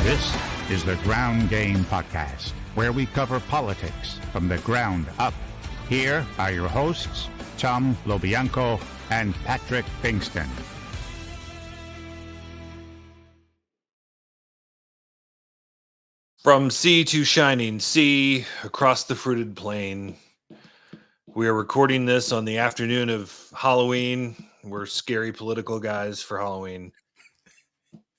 This is the Ground Game Podcast, where we cover politics from the ground up. Here are your hosts, Tom LoBianco and Patrick Pfingsten. From sea to shining sea, across the fruited plain, we are recording this on the afternoon of Halloween. We're scary political guys for Halloween.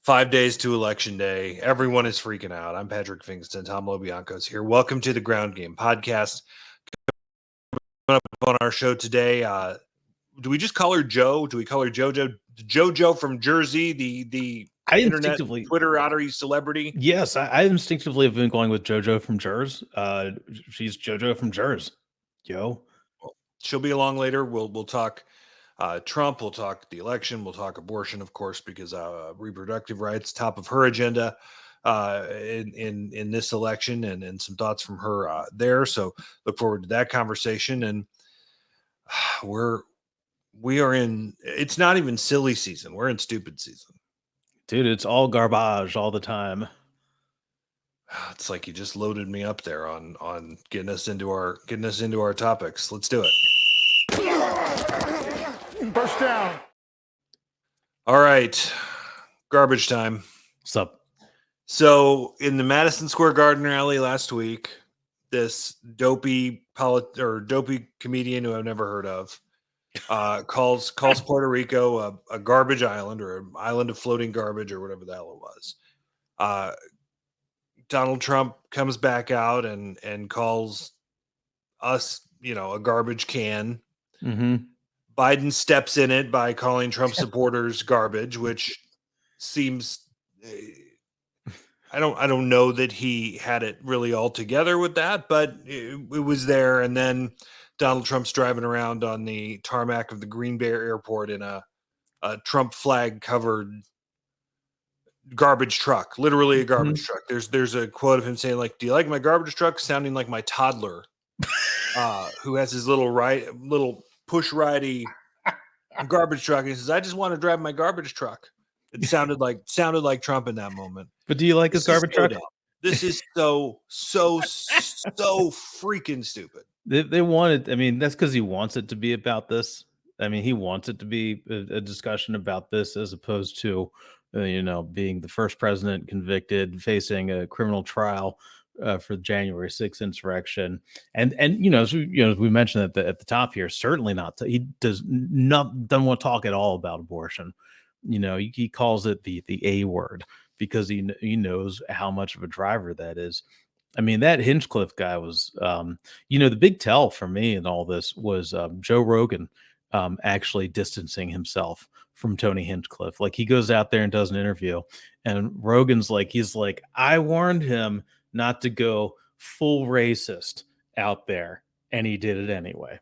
5 days to Election Day. Everyone is freaking out. I'm Patrick Pfingsten. Tom LoBianco is here. Welcome to the Ground Game Podcast. Coming up on our show today, do we just call her Joe? Do we call her JoJo? JoJo from Jersey, the internet Twitter outer celebrity? Yes, I instinctively have been going with JoJo from Jerz. She's JoJo from Jerz. Yo. Well, she'll be along later. We'll talk Trump, we'll talk the election, we'll talk abortion, of course, because reproductive rights top of her agenda in this election, and some thoughts from her there. So look forward to that conversation. And we are in, it's not even silly season, we're in stupid season. Dude, it's all garbage all the time. It's like you just loaded me up there on getting us into our topics. Let's do it. First down. All right. Garbage time. What's up? So in the Madison Square Garden rally last week, this dopey comedian who I've never heard of calls Puerto Rico a garbage island, or an island of floating garbage, or whatever the hell it was. Donald Trump comes back out and calls us, a garbage can. Mm-hmm. Biden steps in it by calling Trump supporters garbage, which seems, I don't know that he had it really all together with that, but it was there. And then Donald Trump's driving around on the tarmac of the Green Bay Airport in a Trump flag covered garbage truck, literally a garbage truck. There's a quote of him saying, like, "Do you like my garbage truck?" Sounding like my toddler, who has his little push ridey garbage truck. And he says, "I just want to drive my garbage truck." It sounded like Trump in that moment. But do you like his garbage truck? This is so freaking stupid. They wanted, that's because he wants it to be about this. He wants it to be a discussion about this, as opposed to, being the first president convicted, facing a criminal trial for the January 6th insurrection. And as we mentioned at the top here, certainly not. He doesn't want to talk at all about abortion. He calls it the A word, because he knows how much of a driver that is. That Hinchcliffe guy was, the big tell for me in all this was Joe Rogan actually distancing himself from Tony Hinchcliffe. Like, he goes out there and does an interview, and Rogan's like, I warned him not to go full racist out there, and he did it anyway.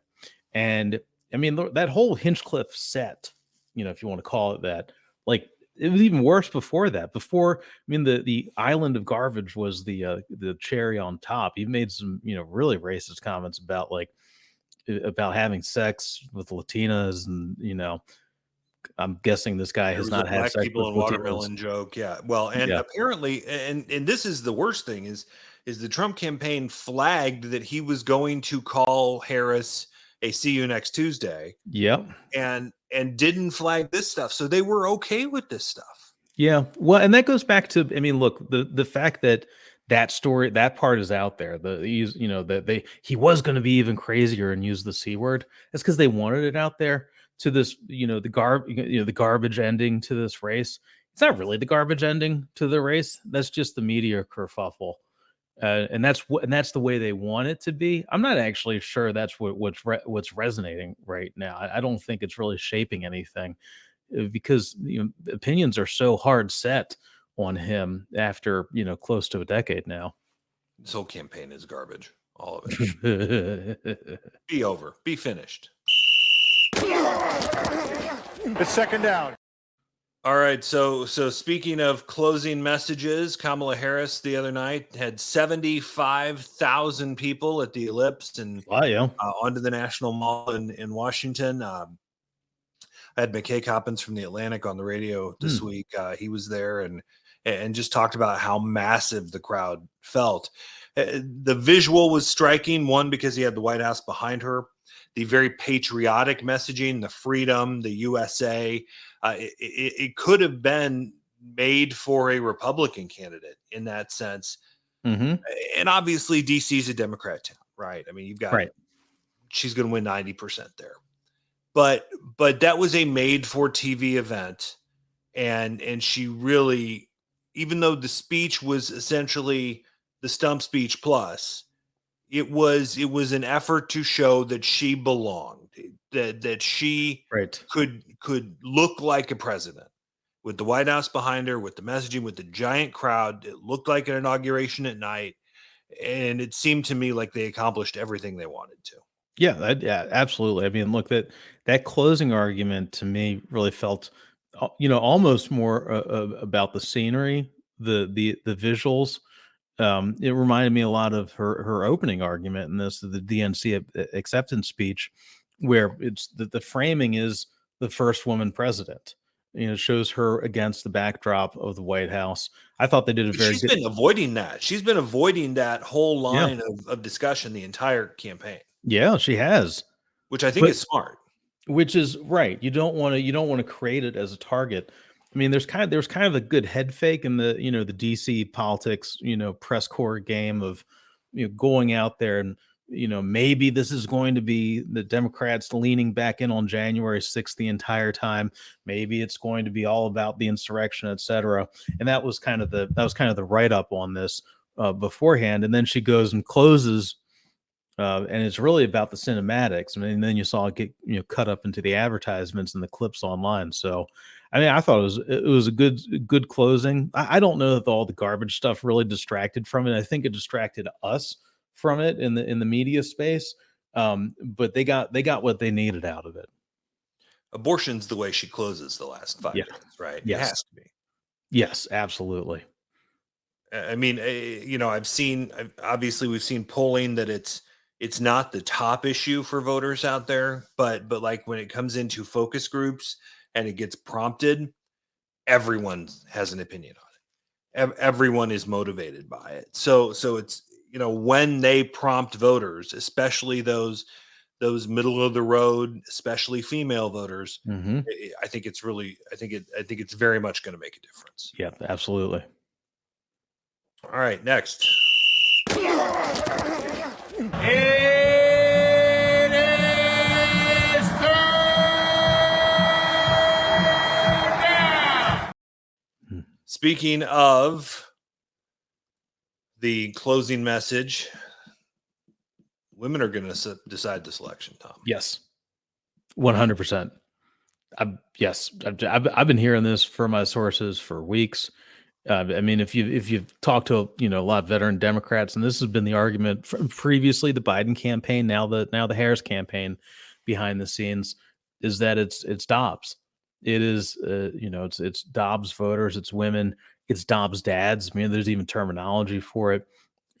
And that whole Hinchcliffe set, if you want to call it that, like, it was even worse before that. The island of garbage was the cherry on top. He made some, really racist comments about having sex with Latinas, and I'm guessing this guy has not had sex people with in watermelon Latinas. joke. Yeah. Well, and apparently, and this is the worst thing, is the Trump campaign flagged that he was going to call Harris a "see you next Tuesday." Yep. And didn't flag this stuff. So they were okay with this stuff. Yeah. Well, and that goes back to, look, the fact that story, that part is out there. He was going to be even crazier and use the C word. That's because they wanted it out there to this, the garbage ending to this race. It's not really the garbage ending to the race. That's just the media kerfuffle. And that's the way they want it to be. I'm not actually sure that's what's resonating right now. I don't think it's really shaping anything, because opinions are so hard set on him after close to a decade now. This whole campaign is garbage, all of it. Be over, be finished. It's second down. All right, so speaking of closing messages, Kamala Harris the other night had 75,000 people at the Ellipse and onto the National Mall in Washington. I had McKay Coppins from The Atlantic on the radio this week. He was there, and and just talked about how massive the crowd felt. The visual was striking, one, because he had the White House behind her, the very patriotic messaging, the freedom, the USA. It could have been made for a Republican candidate in that sense. Mm-hmm. And obviously DC is a Democrat town, right? I mean, you've got, Right. she's going to win 90% there. But that was a made for TV event. And she really, even though the speech was essentially the stump speech plus, it was an effort to show that she belonged, that she Right. could look like a president with the White House behind her, with the messaging, with the giant crowd. It looked like an inauguration at night, and it seemed to me like they accomplished everything they wanted to. Yeah, yeah, absolutely. I mean, look, that closing argument to me really felt, almost more about the scenery, the visuals. It reminded me a lot of her opening argument in the DNC acceptance speech, where it's the framing is the first woman president. Shows her against the backdrop of the White House. I thought they did a very She's good. been avoiding that. She's been avoiding that whole Yeah, line of discussion the entire campaign, yeah, she has. which I think But is smart. which is right. You don't want to create it as a target. I mean, there's kind of a good head fake in the DC politics, press corps game of going out there and maybe this is going to be the Democrats leaning back in on January 6th the entire time. Maybe it's going to be all about the insurrection, etc. And that was kind of the write up on this beforehand. And then she goes and closes. And it's really about the cinematics. I mean, and then you saw it get cut up into the advertisements and the clips online. So, I mean, I thought it was a good closing. I don't know that all the garbage stuff really distracted from it. I think it distracted us from it in the media space. But they got what they needed out of it. Abortion's the way she closes the last 5 Yeah. minutes, right? Yes. It has to be. Yes, absolutely. I mean, obviously we've seen polling that it's not the top issue for voters out there, but like when it comes into focus groups and it gets prompted, everyone has an opinion on it. Everyone is motivated by it. So it's, when they prompt voters, especially those middle of the road, especially female voters, Mm-hmm. I think it's very much going to make a difference. Yeah, absolutely. All right, next. Speaking of the closing message, women are going to decide the selection, Tom. Yes, 100%. Yes, I've been hearing this from my sources for weeks. I mean, if you've talked to a lot of veteran Democrats, and this has been the argument from previously the Biden campaign, now the Harris campaign, behind the scenes, is that it's Dobbs. It is it's Dobbs voters, it's women, it's Dobbs dads. I mean, there's even terminology for it.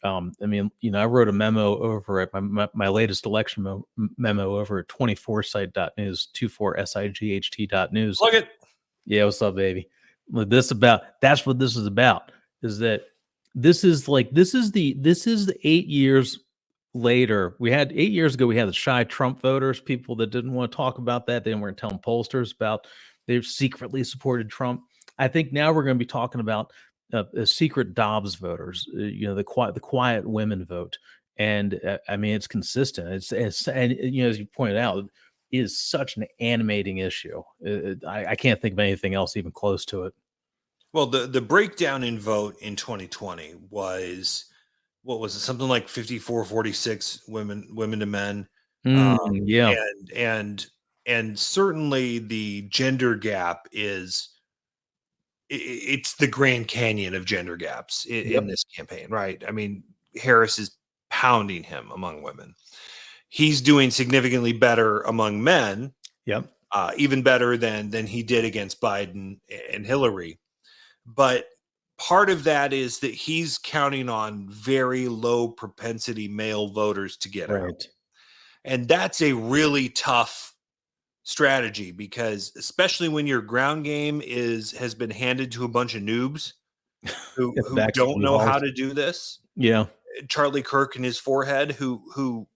I mean, I wrote a memo over at my latest election memo over at 24site.news, 24sight.news. Plug it. Yeah, what's up, baby? That's what this is about. Is that this is the 8 years later. We had 8 years ago, we had the shy Trump voters, people that didn't want to talk about that. They weren't telling pollsters about they secretly supported Trump. I think now we're going to be talking about secret Dobbs voters, the quiet women vote. And I mean, it's consistent. It's and as you pointed out, it is such an animating issue. I can't think of anything else even close to it. Well, the breakdown in vote in 2020 was, what was it? Something like 54-46 women to men. Yeah. And certainly the gender gap it's the Grand Canyon of gender gaps in this campaign, right? I mean, Harris is pounding him among women. He's doing significantly better among men. Yep. Even better than he did against Biden and Hillary. But part of that is that he's counting on very low propensity male voters to get out. Right. And that's a really tough strategy, because especially when your ground game has been handed to a bunch of noobs, who Backseat don't know how U-Hauls. to do this. Yeah. Charlie Kirk in his forehead, who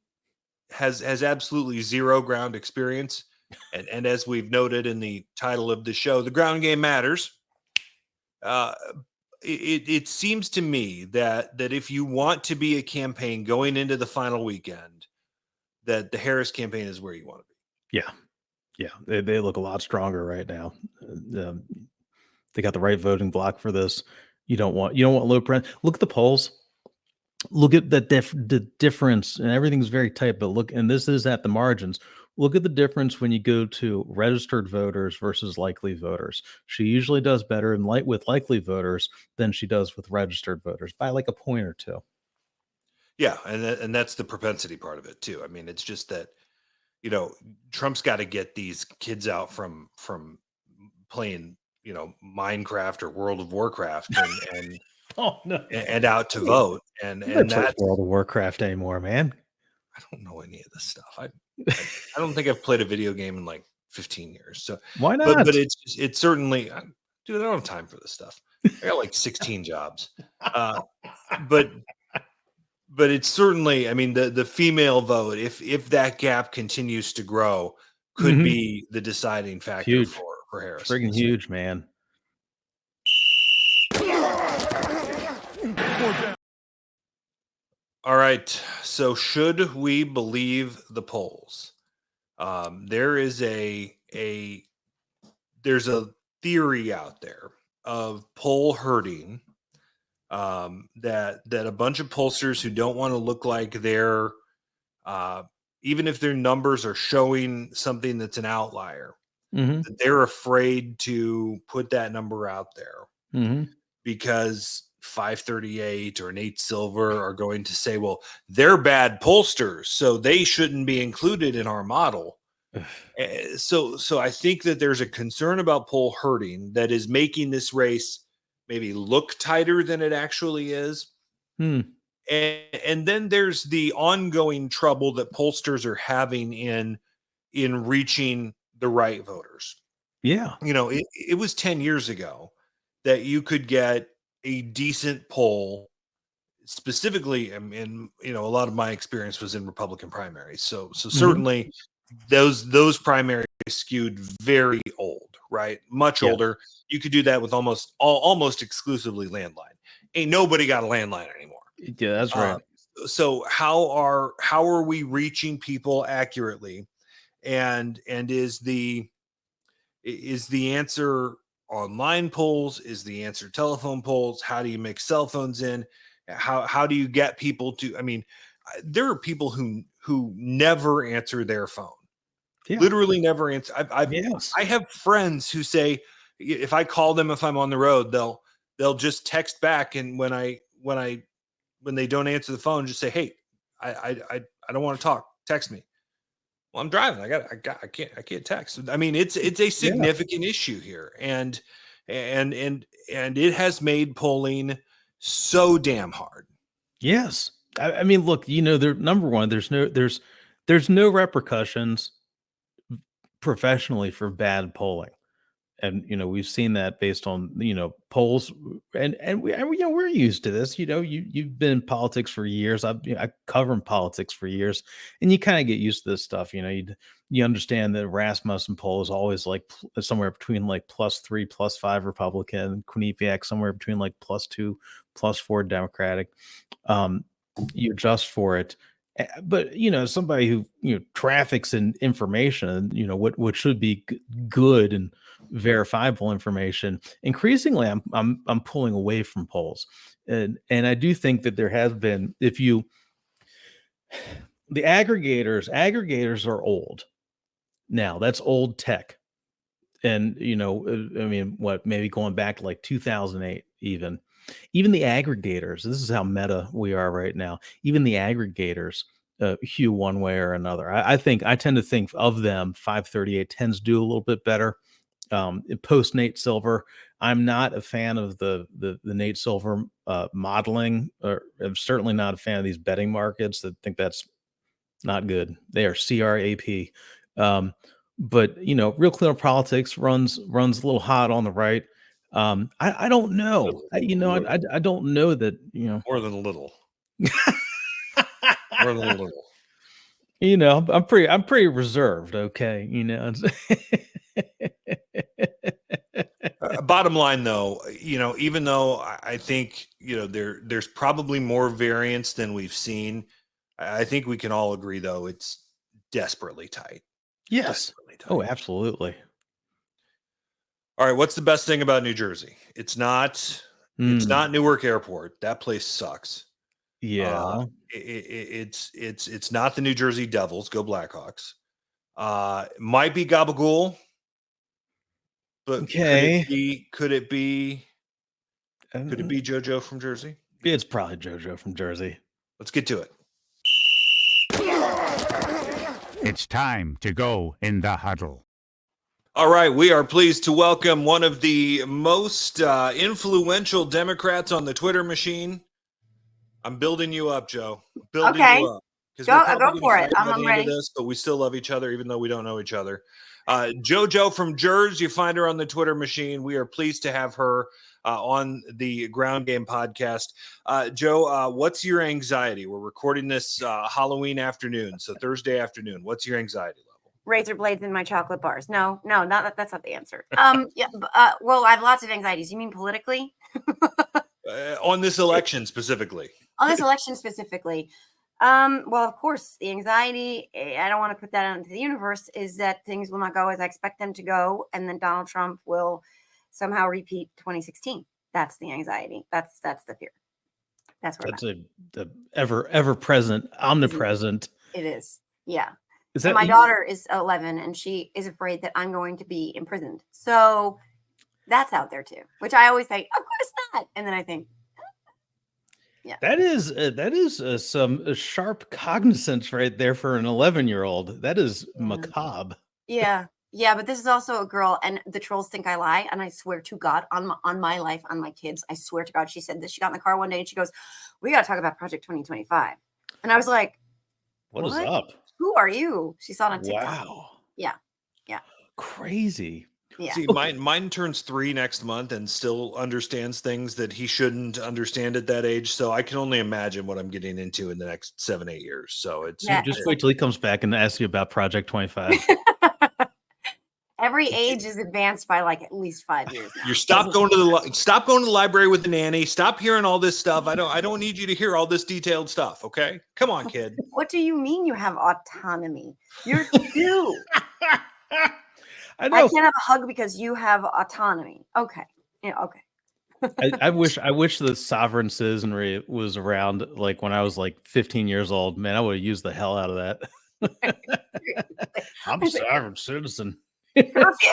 has absolutely zero ground experience. And as we've noted in the title of the show, the ground game matters. It seems to me that if you want to be a campaign going into the final weekend, that the Harris campaign is where you want to be. Yeah. Yeah. They look a lot stronger right now. They got the right voting block for this. You don't want low print. Look at the polls. Look at the difference, and everything's very tight. But look, and this is at the margins. Look at the difference when you go to registered voters versus likely voters. She usually does better with likely voters than she does with registered voters by like a point or two. Yeah, and that's the propensity part of it too. I mean, it's just that Trump's got to get these kids out from playing Minecraft or World of Warcraft and Oh no! and out to vote, and That's World of Warcraft anymore, man. I don't know any of this stuff. I don't think I've played a video game in like 15 years. So why not? But it's certainly, dude, I don't have time for this stuff. I got like 16 jobs. But it's certainly, I mean, the female vote, if that gap continues to grow, could be the deciding factor huge. for Harris. Friggin' huge, man. All right. So should we believe the polls? There is there's a theory out there of poll herding, that a bunch of pollsters who don't want to look like they're, even if their numbers are showing something that's an outlier, that they're afraid to put that number out there because 538 or Nate Silver are going to say, well, they're bad pollsters, so they shouldn't be included in our model. So I think that there's a concern about poll herding that is making this race maybe look tighter than it actually is. And then there's the ongoing trouble that pollsters are having in reaching the right voters. Yeah. It was 10 years ago that you could get a decent poll, specifically, and a lot of my experience was in Republican primaries. So certainly those primaries skewed very old, right? Much older. You could do that with almost exclusively landline. Ain't nobody got a landline anymore. Yeah, that's right. So how are we reaching people accurately? And is the answer online polls? Is the answer telephone polls? How do you mix cell phones in? How do you get people to? I mean, there are people who never answer their phone. Yeah. Literally never answer. I have friends who say if I call them, if I'm on the road, they'll just text back, and when they don't answer the phone, just say, "Hey, I don't want to talk. Text me." Well, I'm driving. I can't text. I mean, it's a significant issue here, and it has made polling so damn hard. Yes, I mean, look, they're number one. There's no repercussions professionally for bad polling, and we've seen that based on polls, and we're used to this. You've been in politics for years. I cover politics for years, and you kind of get used to this stuff. You understand that Rasmussen poll is always like somewhere between like +3, +5 Republican, Quinnipiac somewhere between like +2, +4 Democratic. You adjust for it. But somebody who traffics in information, what should be good and verifiable information, increasingly I'm pulling away from polls, and I do think that there has been, the aggregators are old now. That's old tech, and I mean, maybe going back to like 2008, even the aggregators, this is how meta we are right now. Even the aggregators hew one way or another. I tend to think of them. 538 tends to do a little bit better. Post Nate Silver, I'm not a fan of the Nate Silver modeling, or I'm certainly not a fan of these betting markets. I think that's not good. They are CRAP. But Real Clear Politics runs a little hot on the right. I don't know. I don't know that, More than a little. More than a little. I'm pretty reserved. Okay. Bottom line, though, even though I think there's probably more variance than we've seen, I think we can all agree, though, it's desperately tight. Yes. Desperately tight. Oh, absolutely. All right, what's the best thing about New Jersey? It's not Newark Airport. That place sucks. Yeah. It's not the New Jersey Devils. Go Blackhawks. Might be Gabagool, but okay. Could it be JoJo from Jersey? It's probably JoJo from Jersey. Let's get to it. It's time to go in the huddle. All right, we are pleased to welcome one of the most influential Democrats on the Twitter machine. I'm building you up, Joe. Building you up. Go for it. I'm ready. This, but we still love each other, even though we don't know each other. JoJoFromJerz, you find her on the Twitter machine. We are pleased to have her on the Ground Game podcast. Joe, what's your anxiety? We're recording this Halloween afternoon, so Thursday afternoon. What's your anxiety level? Razor blades in my chocolate bars. No, that's not the answer. Well, I have lots of anxieties. You mean politically? On this election specifically. On this election specifically. Well, of course, the anxiety, I don't want to put that out into the universe, is that things will not go as I expect them to go, and then Donald Trump will somehow repeat 2016. That's the anxiety. That's the fear. That's where the ever present, omnipresent. It is. Yeah. My daughter is 11, and she is afraid that I'm going to be imprisoned. So that's out there too, which I always say, of course not. And then I think, yeah, that is some sharp cognizance right there for an 11-year-old. That is macabre. Yeah. But this is also a girl, and the trolls think I lie. And I swear to God, on my life, on my kids, I swear to God, she said this. She got in the car one day and she goes, "We got to talk about Project 2025." And I was like, what is up? Who are you? She saw it on TikTok. Wow. Yeah. Crazy. Yeah. See, mine turns 3 next month and still understands things that he shouldn't understand at that age. So I can only imagine what I'm getting into in the next 7-8 years. So it's just wait till he comes back and asks you about Project 25. Every age is advanced by like at least 5 years now. You stop going to the library with the nanny. Stop hearing all this stuff. I don't need you to hear all this detailed stuff. Okay, come on, kid. What do you mean you have autonomy? You're 2. I can't have a hug because you have autonomy. Okay. Yeah. Okay. I wish the sovereign citizenry was around like when I was like 15 years old. Man, I would have used the hell out of that. I'm a sovereign citizen. Curfew.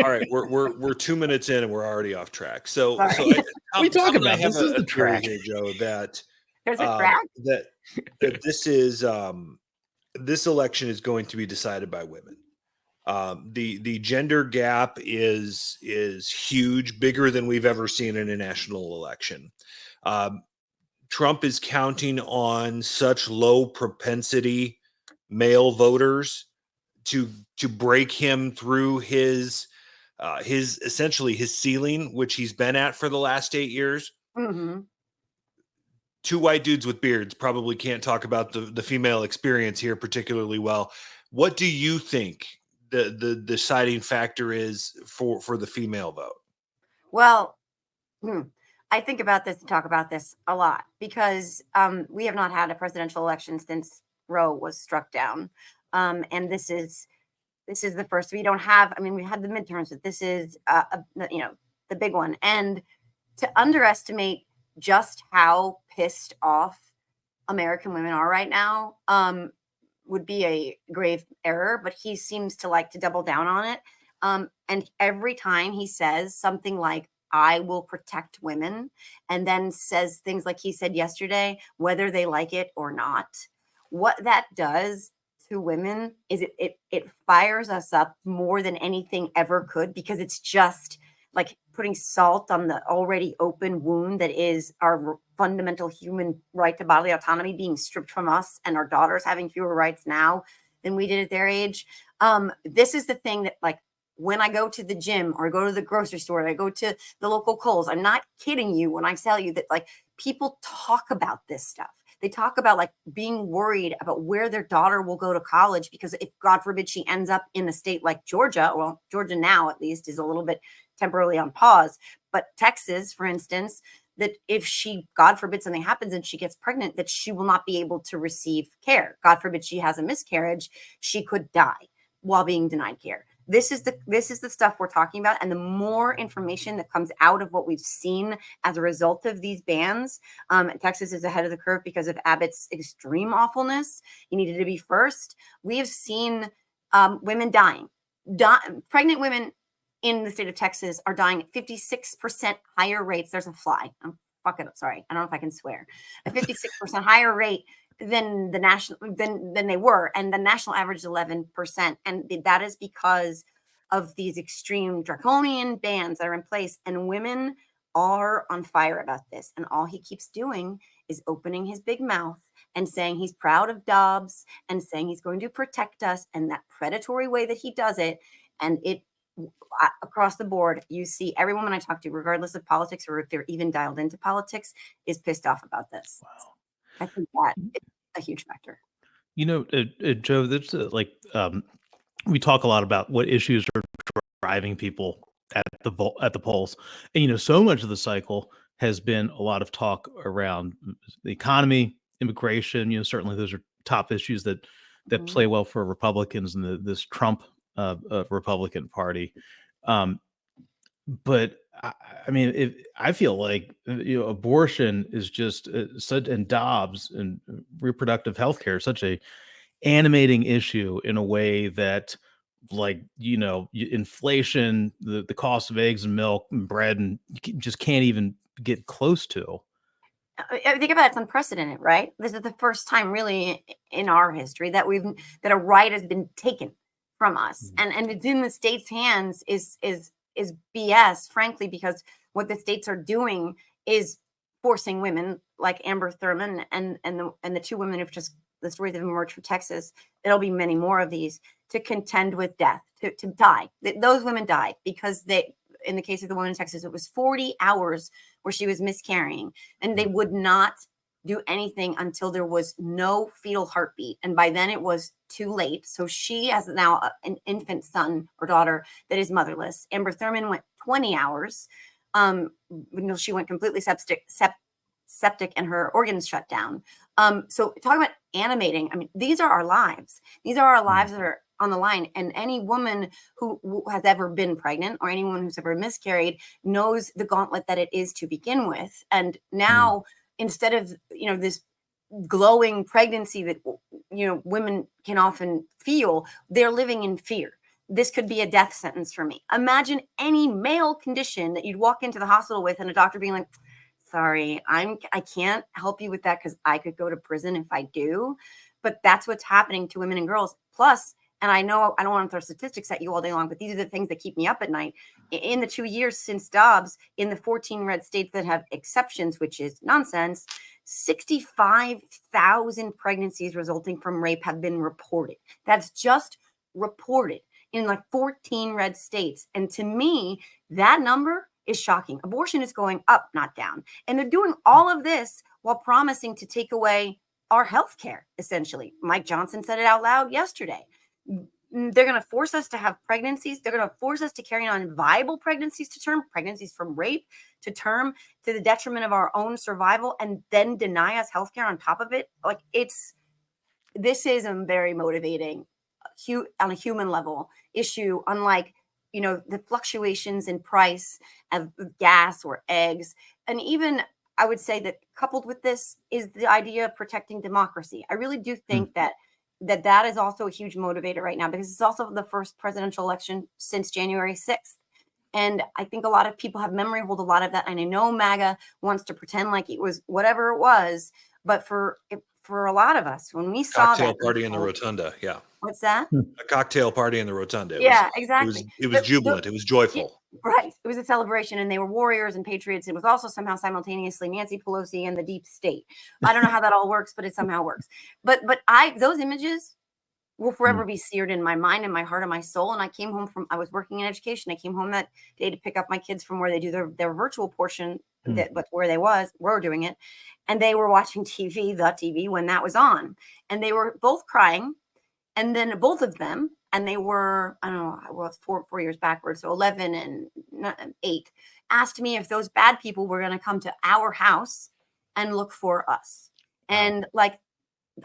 All right, we're 2 minutes in and we're already off track. So we talk about this is the track here, Joe. That there's a track. That this is this election is going to be decided by women. The gender gap is huge, bigger than we've ever seen in a national election. Trump is counting on such low propensity male voters to break him through his essentially his ceiling, which he's been at for the last 8 years. Mm-hmm. 2 white dudes with beards probably can't talk about the female experience here particularly well. What do you think the deciding factor is for the female vote? Well, I think about this and talk about this a lot because we have not had a presidential election since Roe was struck down. And this is the first. We don't have, we had the midterms, but this is, the big one. And to underestimate just how pissed off American women are right now would be a grave error, but he seems to like to double down on it. And every time he says something like, "I will protect women," and then says things like he said yesterday, whether they like it or not, what that does to women is it fires us up more than anything ever could, because it's just like putting salt on the already open wound that is our fundamental human right to bodily autonomy being stripped from us, and our daughters having fewer rights now than we did at their age. This is the thing that like when I go to the gym or go to the grocery store, or I go to the local Kohl's. I'm not kidding you when I tell you that like people talk about this stuff. They talk about like being worried about where their daughter will go to college, because if God forbid she ends up in a state like Georgia, well, Georgia now at least is a little bit temporarily on pause, but Texas, for instance, that if she, God forbid something happens and she gets pregnant, that she will not be able to receive care. God forbid she has a miscarriage, she could die while being denied care. This is the stuff we're talking about. And the more information that comes out of what we've seen as a result of these bans, Texas is ahead of the curve because of Abbott's extreme awfulness. He needed to be first. We have seen women dying. Pregnant women in the state of Texas are dying at 56% higher rates. There's a fly. I'm fucking sorry. I don't know if I can swear. A 56% higher rate than the national than they were, and the national average is 11%, and that is because of these extreme draconian bans that are in place. And women are on fire about this, and all he keeps doing is opening his big mouth and saying he's proud of Dobbs and saying he's going to protect us, and that predatory way that he does it. And it across the board, you see every woman I talk to, regardless of politics or if they're even dialed into politics, is pissed off about this. Wow. I think that is a huge factor. You know, Joe, there's we talk a lot about what issues are driving people at the polls, and you know, so much of the cycle has been a lot of talk around the economy, immigration. You know, certainly those are top issues that play well for Republicans and this Trump Republican Party. But I mean, I feel like abortion is just such, and Dobbs and reproductive health care is such a animating issue in a way that, like, inflation, the cost of eggs and milk and bread, and you just can't even get close to. I think about it, it's unprecedented, right? This is the first time really in our history that a right has been taken from us, and it's in the state's hands is BS, frankly, because what the states are doing is forcing women like Amber Thurman and the two women who've just, the stories that have emerged from Texas, there'll be many more of these, to contend with death, to die. Those women died because in the case of the woman in Texas, it was 40 hours where she was miscarrying, and they would not do anything until there was no fetal heartbeat. And by then it was too late. So she has now an infant son or daughter that is motherless. Amber Thurman went 20 hours. She went completely septic and her organs shut down. So talking about animating, I mean, these are our lives. These are our lives that are on the line. And any woman who has ever been pregnant or anyone who's ever miscarried knows the gauntlet that it is to begin with. And now, instead of, this glowing pregnancy that, women can often feel, they're living in fear. This could be a death sentence for me. Imagine any male condition that you'd walk into the hospital with and a doctor being like, sorry, I can't help you with that because I could go to prison if I do. But that's what's happening to women and girls. Plus, and I know I don't want to throw statistics at you all day long, but these are the things that keep me up at night. In the 2 years since Dobbs, in the 14 red states that have exceptions, which is nonsense, 65,000 pregnancies resulting from rape have been reported. That's just reported in like 14 red states. And to me, that number is shocking. Abortion is going up, not down. And they're doing all of this while promising to take away our health care, essentially. Mike Johnson said it out loud yesterday. They're going to force us to have pregnancies. They're going to force us to carry on viable pregnancies to term, pregnancies from rape to term, to the detriment of our own survival, and then deny us healthcare on top of it. Like, this is a very motivating, on a human level issue, unlike, the fluctuations in price of gas or eggs. And even I would say that coupled with this is the idea of protecting democracy. I really do think that is also a huge motivator right now, because it's also the first presidential election since January 6th. And I think a lot of people have memory hold a lot of that. And I know MAGA wants to pretend like it was whatever it was. But for a lot of us, when we saw cocktail that party in the rotunda, yeah. What's that? A cocktail party in the rotunda. Exactly. It was jubilant. It was joyful. Right. It was a celebration, and they were warriors and patriots. It was also somehow simultaneously Nancy Pelosi and the deep state. I don't know how that all works, but it somehow works. But those images will forever be seared in my mind and my heart and my soul. And I was working in education. I came home that day to pick up my kids from where they do their virtual portion, but where they were doing it. And they were watching the TV when that was on. And they were both crying. And then both of them, and they were, I don't know, well, 4 years backwards, so 11 and 8, asked me if those bad people were going to come to our house and look for us. And like,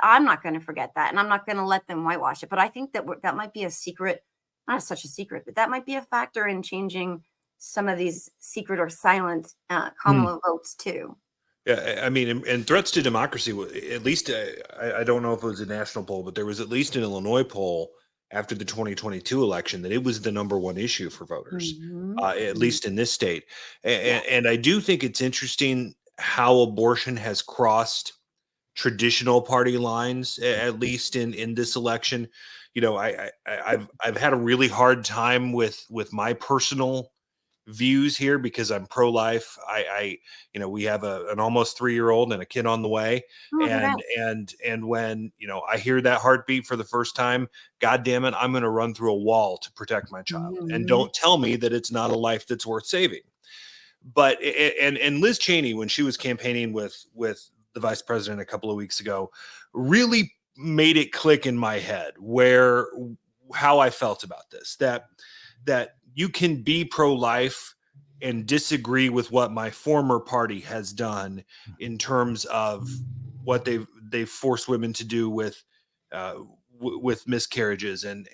I'm not going to forget that, and I'm not going to let them whitewash it. But I think that might be a secret, not such a secret, but that might be a factor in changing some of these secret or silent Kamala votes too. Yeah, I mean, and threats to democracy, at least, I don't know if it was a national poll, but there was at least an Illinois poll after the 2022 election that it was the #1 issue for voters, at least in this state. And I do think it's interesting how abortion has crossed traditional party lines, at least in this election. You know, I've had a really hard time with my personal views here because I'm pro-life. We have an almost 3-year-old and a kid on the way. And when, I hear that heartbeat for the first time, God damn it, I'm going to run through a wall to protect my child. And don't tell me that it's not a life that's worth saving. But, and Liz Cheney, when she was campaigning with the vice president a couple of weeks ago, really made it click in my head how I felt about this, that you can be pro-life and disagree with what my former party has done in terms of what they've forced women to do with miscarriages and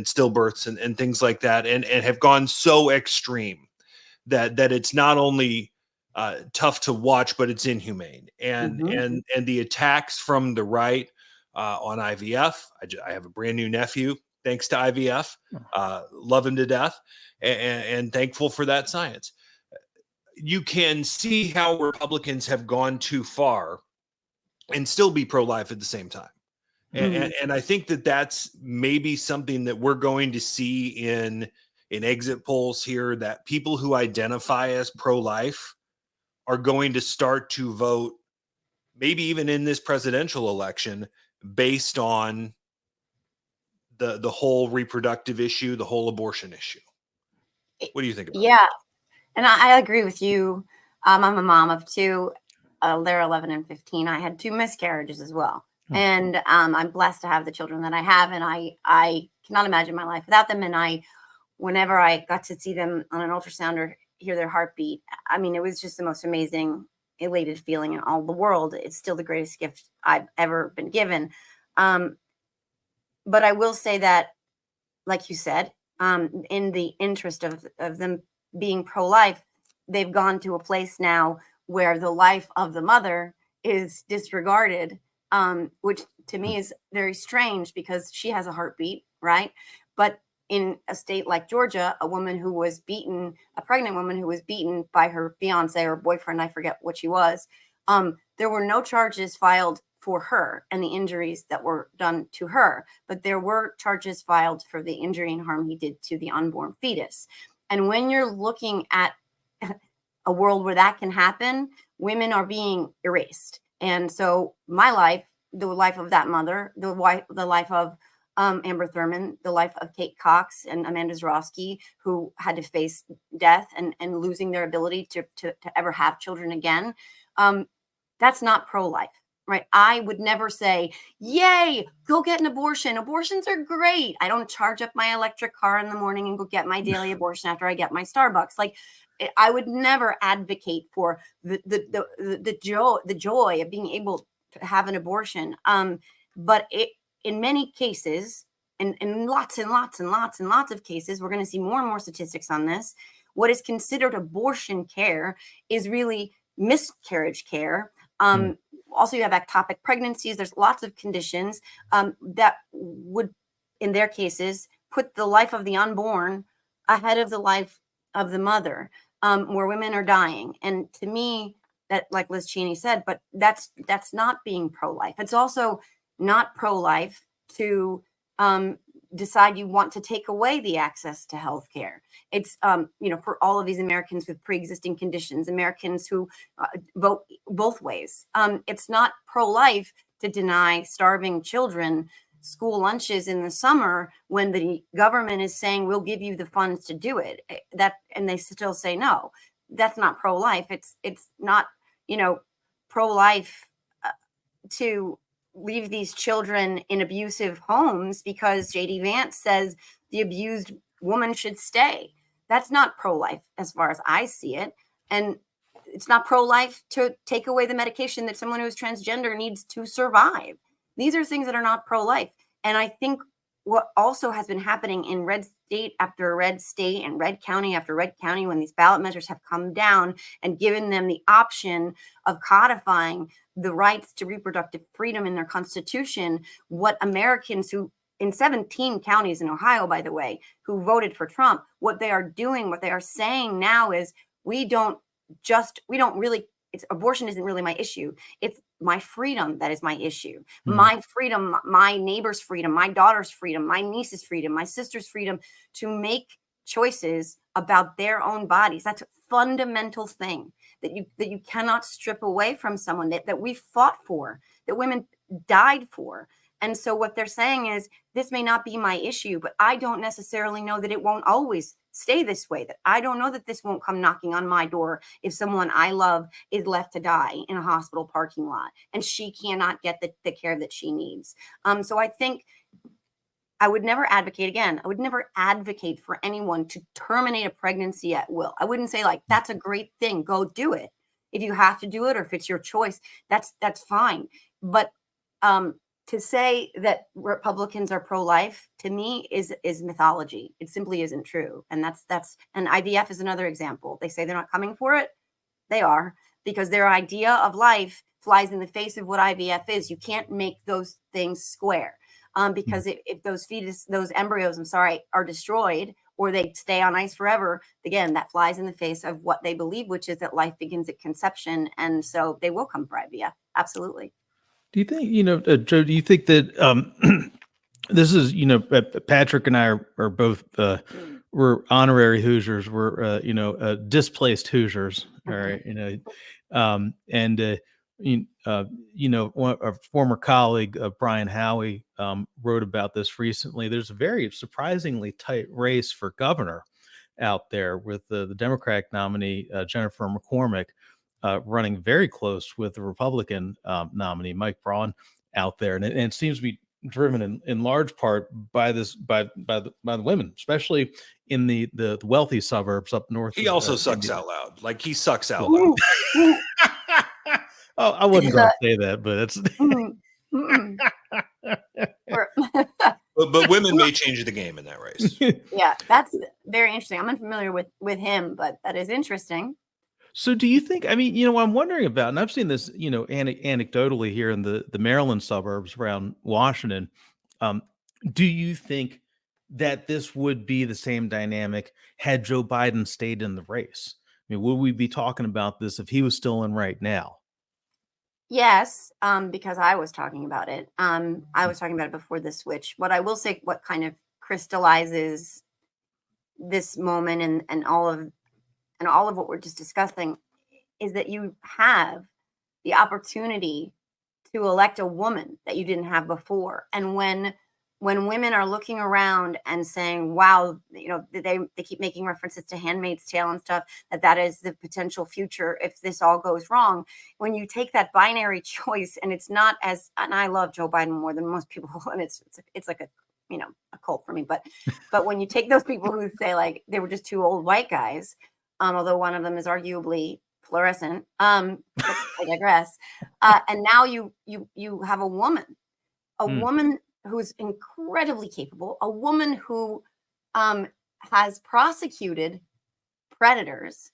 stillbirths and things like that, and have gone so extreme that it's not only tough to watch, but it's inhumane. And the attacks from the right on IVF. I have a brand new nephew thanks to IVF. Love him to death, and thankful for that science. You can see how Republicans have gone too far and still be pro-life at the same time. And I think that's maybe something that we're going to see in exit polls here, that people who identify as pro-life are going to start to vote, maybe even in this presidential election, based on the whole reproductive issue, the whole abortion issue. What do you think about that? And I agree with you. I'm a mom of 2. They're 11 and 15. I had 2 miscarriages as well. And I'm blessed to have the children that I have. And I cannot imagine my life without them. And whenever I got to see them on an ultrasound or hear their heartbeat, I mean, it was just the most amazing, elated feeling in all the world. It's still the greatest gift I've ever been given. But I will say that, like you said, in the interest of them being pro-life, they've gone to a place now where the life of the mother is disregarded, which to me is very strange because she has a heartbeat, right? But in a state like Georgia, a pregnant woman who was beaten by her fiance or boyfriend, I forget what she was, there were no charges filed for her and the injuries that were done to her, but there were charges filed for the injury and harm he did to the unborn fetus. And when you're looking at a world where that can happen, women are being erased. And so my life, the life of that mother, the life of Amber Thurman, the life of Kate Cox and Amanda Zurofsky, who had to face death and losing their ability to ever have children again, that's not pro-life. Right. I would never say, yay, go get an abortion. Abortions are great. I don't charge up my electric car in the morning and go get my daily abortion after I get my Starbucks. Like, I would never advocate for the joy of being able to have an abortion. But in many cases, in lots and lots and lots and lots of cases, we're going to see more and more statistics on this. What is considered abortion care is really miscarriage care. Also, you have ectopic pregnancies. There's lots of conditions that would, in their cases, put the life of the unborn ahead of the life of the mother, where women are dying. And to me, that, like Liz Cheney said, but that's not being pro-life. It's also not pro-life to decide you want to take away the access to health care. It's, for all of these Americans with pre-existing conditions, Americans who vote both ways. It's not pro-life to deny starving children school lunches in the summer when the government is saying we'll give you the funds to do it. And they still say no. That's not pro-life. It's not, pro-life to leave these children in abusive homes because JD Vance says the abused woman should stay. That's not pro-life as far as I see it. And it's not pro-life to take away the medication that someone who is transgender needs to survive. These are things that are not pro-life. And I think what also has been happening in red state after red state and red county after red county, when these ballot measures have come down and given them the option of codifying the rights to reproductive freedom in their constitution, what Americans who in 17 counties in Ohio, by the way, who voted for Trump, what they are doing, what they are saying now is abortion isn't really my issue. It's my freedom that is my issue. Mm-hmm. My freedom, my neighbor's freedom, my daughter's freedom, my niece's freedom, my sister's freedom to make choices about their own bodies. That's a fundamental thing that you cannot strip away from someone that we fought for, that women died for. And so what they're saying is, this may not be my issue, but I don't necessarily know that it won't always stay this way, that I don't know that this won't come knocking on my door if someone I love is left to die in a hospital parking lot and she cannot get the care that she needs. So I think I would never advocate for anyone to terminate a pregnancy at will. I wouldn't say like, that's a great thing, go do it. If you have to do it or if it's your choice, that's fine. But to say that Republicans are pro-life, to me, is mythology. It simply isn't true. And and IVF is another example. They say they're not coming for it. They are, because their idea of life flies in the face of what IVF is. You can't make those things square. Because if those embryos, are destroyed or they stay on ice forever, again, that flies in the face of what they believe, which is that life begins at conception. And so they will come for IVF. Absolutely. Do you think, Joe, do you think that this is, Patrick and I are both, we're honorary Hoosiers. We're, displaced Hoosiers. All right. A former colleague, Brian Howie, wrote about this recently. There's a very surprisingly tight race for governor out there with the Democratic nominee, Jennifer McCormick, running very close with the Republican nominee, Mike Braun, out there. And it seems to be driven in large part by the women, especially in the wealthy suburbs up north. He also sucks out loud. Like he sucks out loud. Oh, I wasn't going to say that, but it's. but women may change the game in that race. Yeah, that's very interesting. I'm unfamiliar with him, but that is interesting. So do you think, what I'm wondering about, and I've seen this, anecdotally here in the Maryland suburbs around Washington, do you think that this would be the same dynamic had Joe Biden stayed in the race? Would we be talking about this if he was still in right now? Yes, because I was talking about it. I was talking about it before the switch. What I will say, what kind of crystallizes this moment and all of what we're just discussing is that you have the opportunity to elect a woman that you didn't have before. And when women are looking around and saying, wow, they keep making references to Handmaid's Tale and stuff, that is the potential future if this all goes wrong. When you take that binary choice, and it's not and I love Joe Biden more than most people, and it's like a cult for me, but when you take those people who say like they were just two old white guys, although one of them is arguably fluorescent, I digress. And now you have a woman who's incredibly capable, a woman who has prosecuted predators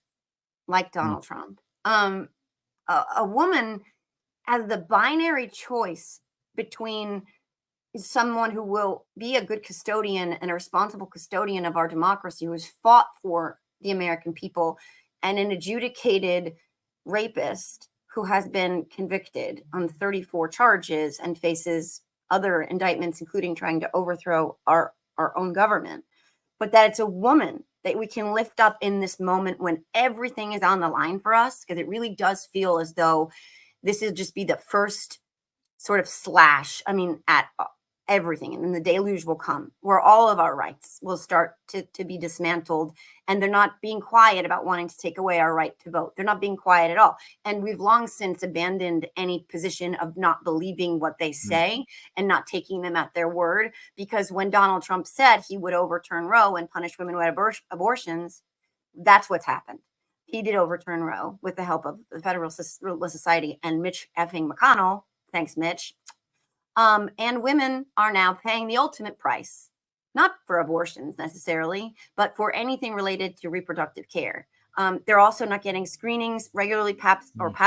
like Donald Trump, a woman has the binary choice between someone who will be a good custodian and a responsible custodian of our democracy, who has fought for the American people, and an adjudicated rapist who has been convicted on 34 charges and faces other indictments, including trying to overthrow our own government. But that it's a woman that we can lift up in this moment when everything is on the line for us, because it really does feel as though this is just be the first sort of slash, at everything. And then the deluge will come where all of our rights will start to be dismantled. And they're not being quiet about wanting to take away our right to vote. They're not being quiet at all. And we've long since abandoned any position of not believing what they say and not taking them at their word. Because when Donald Trump said he would overturn Roe and punish women who had abortions, that's what's happened. He did overturn Roe with the help of the Federalist Society and Mitch effing McConnell. Thanks, Mitch. And women are now paying the ultimate price, not for abortions necessarily, but for anything related to reproductive care. They're also not getting screenings regularly, pap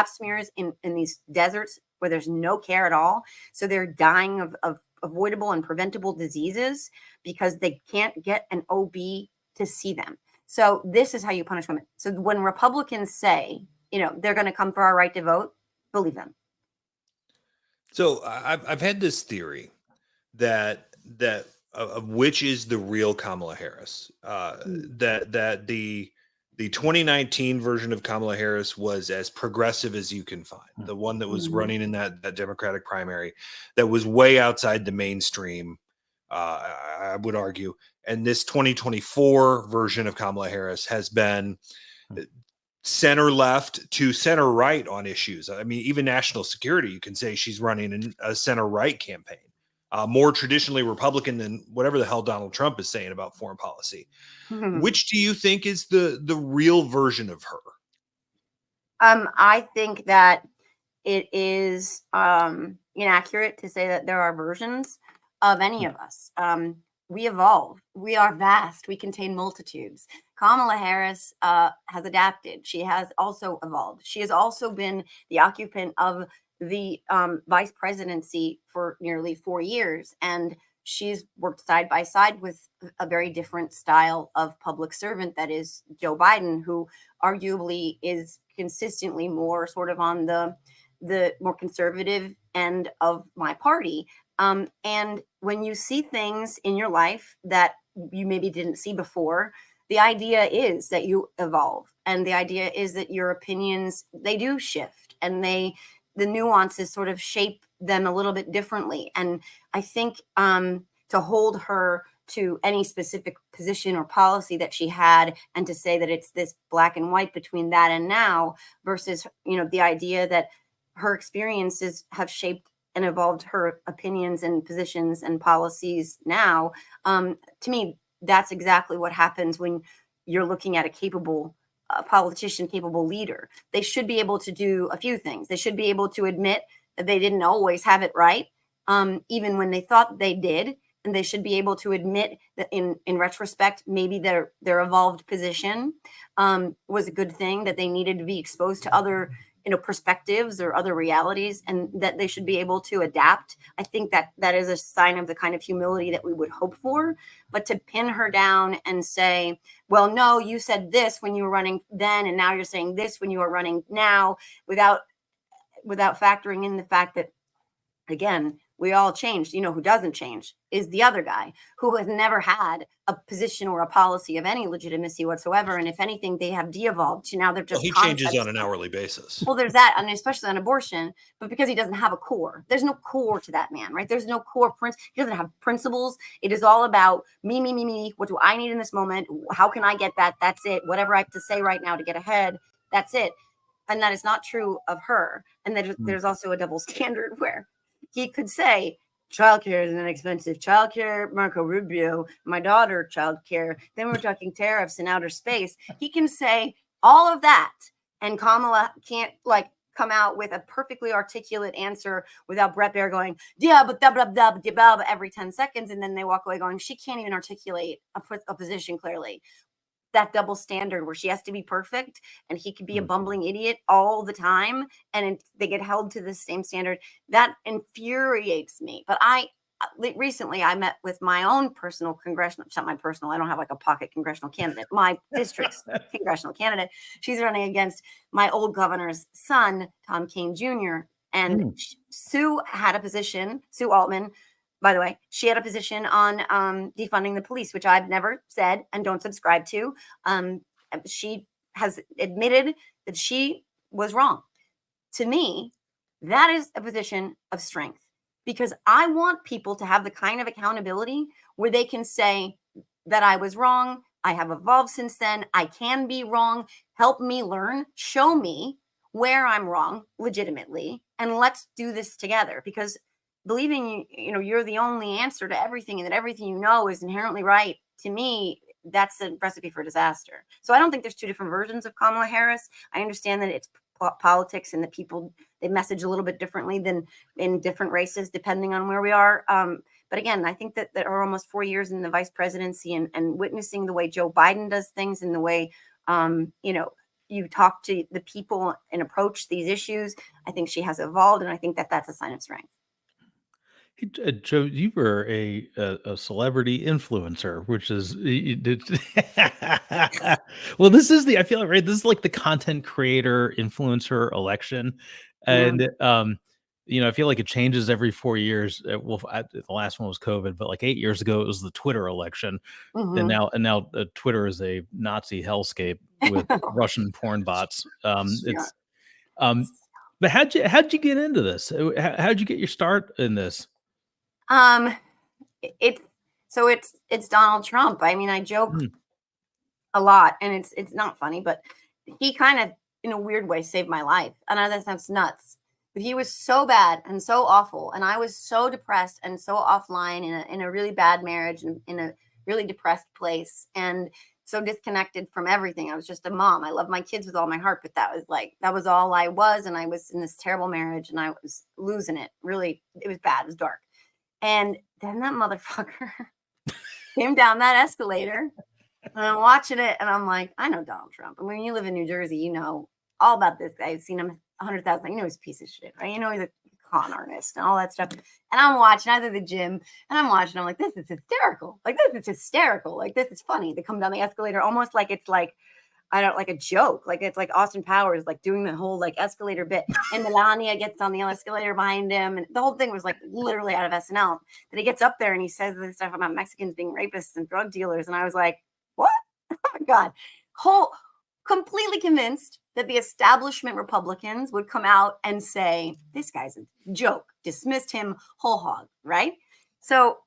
smears in these deserts where there's no care at all. So they're dying of avoidable and preventable diseases because they can't get an OB to see them. So this is how you punish women. So when Republicans say, they're going to come for our right to vote, believe them. So I've had this theory that of which is the real Kamala Harris. That the 2019 version of Kamala Harris was as progressive as you can find. The one that was running in that Democratic primary, that was way outside the mainstream, I would argue. And this 2024 version of Kamala Harris has been center left to center right on issues. I mean, even national security, you can say she's running a center right campaign, more traditionally Republican than whatever the hell Donald Trump is saying about foreign policy. Which do you think is the real version of her? I think that it is inaccurate to say that there are versions of any of us. We evolve. We are vast. We contain multitudes. Kamala Harris has adapted. She has also evolved. She has also been the occupant of the vice presidency for nearly 4 years. And she's worked side by side with a very different style of public servant that is Joe Biden, who arguably is consistently more sort of on the more conservative end of my party. And when you see things in your life that you maybe didn't see before, the idea is that you evolve. And the idea is that your opinions, they do shift, and the nuances sort of shape them a little bit differently. And I think to hold her to any specific position or policy that she had, and to say that it's this black and white between that and now, versus, the idea that her experiences have shaped and evolved her opinions and positions and policies now, to me, that's exactly what happens when you're looking at a capable politician, capable leader. They should be able to do a few things. They should be able to admit that they didn't always have it right, even when they thought they did. And they should be able to admit that in retrospect, maybe their evolved position was a good thing, that they needed to be exposed to other perspectives or other realities, and that they should be able to adapt. I think that is a sign of the kind of humility that we would hope for. But to pin her down and say, well, no, you said this when you were running then, and now you're saying this when you are running now, without factoring in the fact that, again, we all changed. Who doesn't change is the other guy, who has never had a position or a policy of any legitimacy whatsoever. And if anything, they have de-evolved to now they're just he changes on an hourly basis. Well, there's that, and especially on abortion, but because he doesn't have a core. There's no core to that man, right? There's no core he doesn't have principles. It is all about me, me, me, me. What do I need in this moment? How can I get that? That's it. Whatever I have to say right now to get ahead, that's it. And that is not true of her. And there's also a double standard where he could say, childcare is inexpensive. Childcare, Marco Rubio, my daughter, childcare. Then we're talking tariffs in outer space. He can say all of that, and Kamala can't come out with a perfectly articulate answer without Brett Baer going, yeah, but blah, blah, blah, blah, blah, every 10 seconds. And then they walk away going, she can't even articulate a position clearly. That double standard where she has to be perfect and he could be a bumbling idiot all the time, and they get held to the same standard, that infuriates me. But recently I met with my own personal congressional, it's not my personal, I don't have like a pocket congressional candidate, my district's congressional candidate. She's running against my old governor's son, Tom Kean Jr. And Sue had a position, Sue Altman, by the way, she had a position on defunding the police, which I've never said and don't subscribe to. She has admitted that she was wrong. To me, that is a position of strength. because I want people to have the kind of accountability where they can say that I was wrong. I have evolved since then. I can be wrong. Help me learn. Show me where I'm wrong legitimately. And let's do this together, because believing, you're the only answer to everything and that everything you know is inherently right, to me, that's a recipe for disaster. So I don't think there's two different versions of Kamala Harris. I understand that it's politics and that people, they message a little bit differently than in different races, depending on where we are. But again, I think that are almost 4 years in the vice presidency and witnessing the way Joe Biden does things and the way, you talk to the people and approach these issues. I think she has evolved, and I think that that's a sign of strength. Hey, Joe, you were a celebrity influencer, which is well, this is I feel like, right, this is like the content creator influencer election, and I feel like it changes every 4 years. The last one was COVID, but like 8 years ago, it was the Twitter election, and now Twitter is a Nazi hellscape with Russian porn bots. It's but how'd you get into this? How'd you get your start in this? It's Donald Trump. I mean, I joke a lot, and it's not funny, but he kind of, in a weird way, saved my life. I know that sounds nuts, but he was so bad and so awful, and I was so depressed and so offline in a really bad marriage and in a really depressed place, and so disconnected from everything. I was just a mom. I love my kids with all my heart, but that was all I was, and I was in this terrible marriage, and I was losing it. Really, it was bad. It was dark. And then that motherfucker came down that escalator, and I'm watching it, and I'm like, I know Donald Trump. And when you live in New Jersey, you know all about this guy. I've seen him 100,000. You know he's a piece of shit, right? You know he's a con artist and all that stuff. And I'm watching, I was at the gym, and I'm watching. I'm like, this is hysterical. Like, this is hysterical. Like, this is funny. They come down the escalator almost like it's like, I don't like a joke. Like, it's like Austin Powers, like doing the whole like escalator bit, and Melania gets on the escalator behind him. And the whole thing was like literally out of SNL. Then he gets up there and he says this stuff about Mexicans being rapists and drug dealers. And I was like, what? Oh my God. Completely convinced that the establishment Republicans would come out and say, this guy's a joke, dismissed him whole hog. Right. So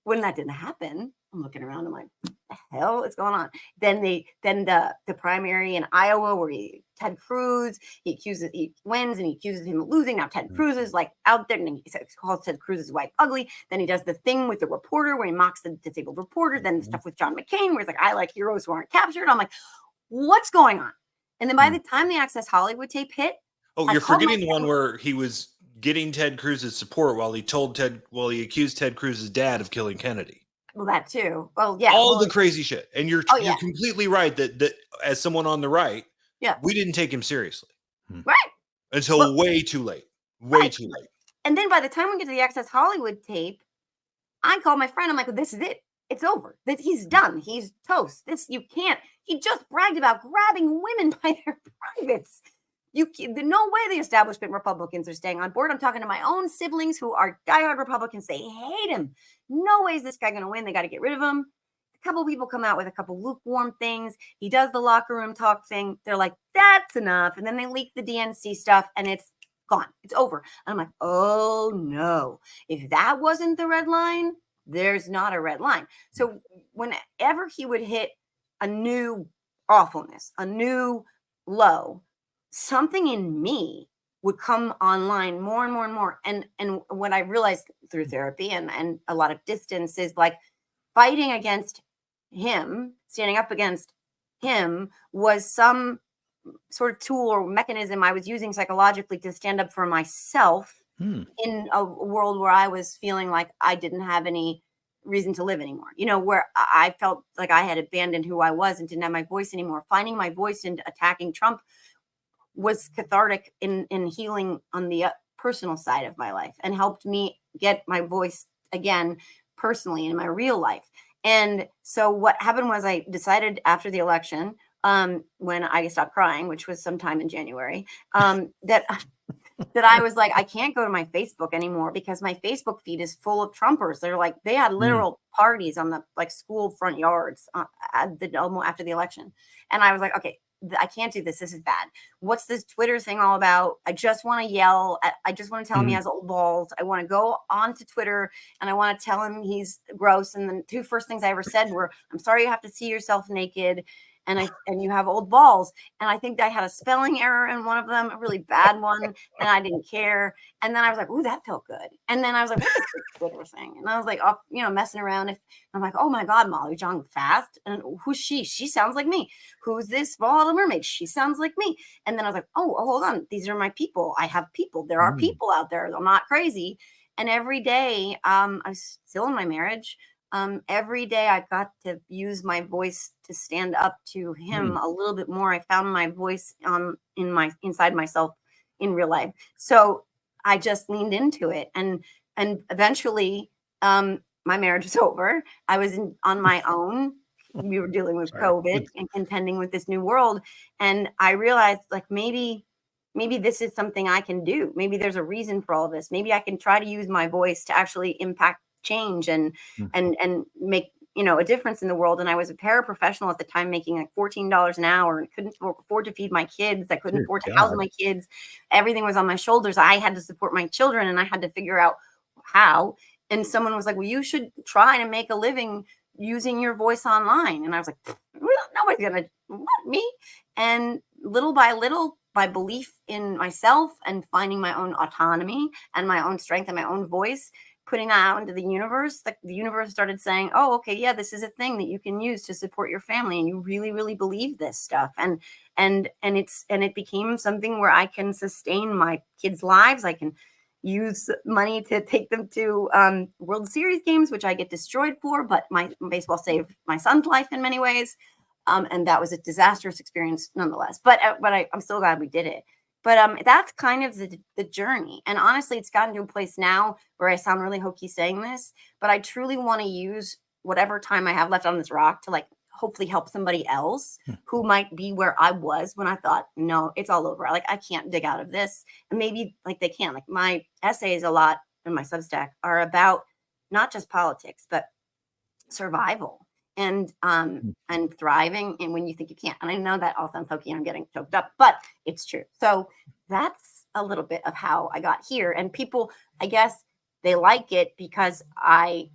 when that didn't happen, I'm looking around. I'm like, what the hell is going on? Then the primary in Iowa where Ted Cruz, he wins and he accuses him of losing. Now Ted Cruz is like out there, and he calls Ted Cruz's wife ugly. Then he does the thing with the reporter where he mocks the disabled reporter. Then the stuff with John McCain where he's like, I like heroes who aren't captured. I'm like, what's going on? And then by the time the Access Hollywood tape hit, you're forgetting the one where he was getting Ted Cruz's support while he accused Ted Cruz's dad of killing Kennedy. Well, that too. Well, yeah. All the crazy shit. And you're completely right that as someone on the right, we didn't take him seriously. Right. Until way too late. Way too late. And then by the time we get to the Access Hollywood tape, I call my friend. I'm like, well, this is it. It's over. He's done. He's toast. He just bragged about grabbing women by their privates. No way the establishment Republicans are staying on board. I'm talking to my own siblings who are diehard Republicans. They hate him. No way is this guy going to win. They got to get rid of him. A couple people come out with a couple lukewarm things. He does the locker room talk thing. They're like, that's enough. And then they leak the DNC stuff, and it's gone. It's over. And I'm like, oh no. If that wasn't the red line, there's not a red line. So whenever he would hit a new awfulness, a new low, something in me would come online more and more and more. And what I realized through therapy and a lot of distance is like fighting against him, standing up against him was some sort of tool or mechanism I was using psychologically to stand up for myself in a world where I was feeling like I didn't have any reason to live anymore, where I felt like I had abandoned who I was and didn't have my voice anymore. Finding my voice and attacking Trump was cathartic in healing on the personal side of my life and helped me get my voice again personally in my real life. And so what happened was I decided after the election, when I stopped crying, which was sometime in January, that I was like, I can't go to my Facebook anymore because my Facebook feed is full of Trumpers. They had literal parties on the school front yards after the election. And I was like, okay, I can't do this. This is bad. What's this Twitter thing all about? I just want to yell. I just want to tell him he has old balls. I want to go onto Twitter and I want to tell him he's gross. And the two first things I ever said were, I'm sorry you have to see yourself naked. And you have old balls. And I think I had a spelling error in one of them, a really bad one, and I didn't care. And then I was like, ooh, that felt good. And then I was like, what is this Twitter thing? And I was like, oh, messing around. I'm like, oh my God, Molly Jong Fast. And who's she? She sounds like me. Who's this Volatile Mermaid? She sounds like me. And then I was like, oh, hold on. These are my people. I have people. There are people out there. I'm not crazy. And every day, I was still in my marriage. Every day I got to use my voice to stand up to him a little bit more. I found my voice inside myself in real life. So I just leaned into it, and eventually my marriage was over. I was on my own. We were dealing with COVID and contending with this new world. And I realized, like, maybe this is something I can do. Maybe there's a reason for all of this. Maybe I can try to use my voice to actually impact change and make a difference in the world. And I was a paraprofessional at the time, making like $14 an hour, and couldn't afford to feed my kids. I couldn't afford to house my kids. Everything was on my shoulders. I had to support my children, and I had to figure out how. And someone was like, well, you should try to make a living using your voice online. And I was like, nobody's gonna want me. And little by little, by belief in myself and finding my own autonomy and my own strength and my own voice, putting that out into the universe, like the universe started saying, oh, okay, yeah, this is a thing that you can use to support your family. And you really, really believe this stuff. And it became something where I can sustain my kids' lives. I can use money to take them to World Series games, which I get destroyed for, but my baseball saved my son's life in many ways. And that was a disastrous experience nonetheless. But I'm still glad we did it. But that's kind of the journey. And honestly, it's gotten to a place now where I sound really hokey saying this, but I truly want to use whatever time I have left on this rock to, like, hopefully help somebody else who might be where I was when I thought, no, it's all over. Like, I can't dig out of this. And maybe like they can. Like, my essays a lot in my Substack are about not just politics, but survival and thriving, and when you think you can't. And I know that all sounds hokey and I'm getting choked up, but it's true. So that's a little bit of how I got here. And people, I guess, they like it because I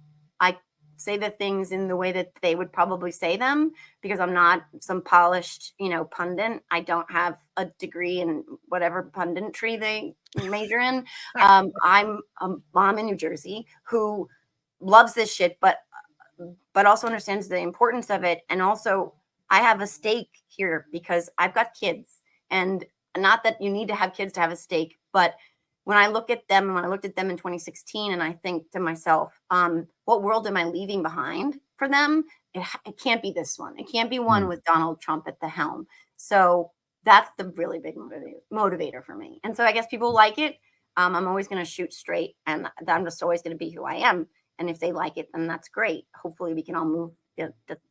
say the things in the way that they would probably say them, because I'm not some polished, pundit. I don't have a degree in whatever punditry they major in. I'm a mom in New Jersey who loves this shit, but also understands the importance of it. And also, I have a stake here because I've got kids, and not that you need to have kids to have a stake, but when I look at them, when I looked at them in 2016, and I think to myself, what world am I leaving behind for them? It can't be this one. It can't be one with Donald Trump at the helm. So that's the really big motivator for me. And so I guess people like it. I'm always going to shoot straight, and I'm just always going to be who I am. And if they like it, then that's great. Hopefully we can all move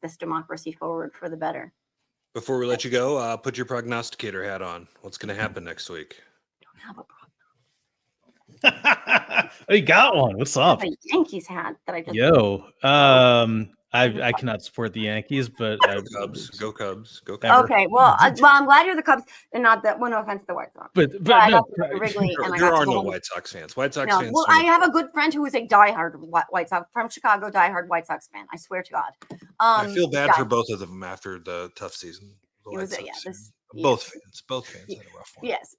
this democracy forward for the better. Before we let you go, put your prognosticator hat on. What's going to happen next week? I don't have a problem. Oh, you got one. What's up? A Yankees hat that I just I cannot support the Yankees, but Go Cubs. Go Cubs. Go Cubs. Okay, well, I'm glad you're the Cubs and not that. Well, no offense to the White Sox. But I no, got to Wrigley, and There are no White Sox fans. White Sox fans. Well, I have a good friend who is a diehard White Sox from Chicago, diehard White Sox fan. I swear to God. I feel bad for both of them after the tough season. Both fans had a rough one. Yes,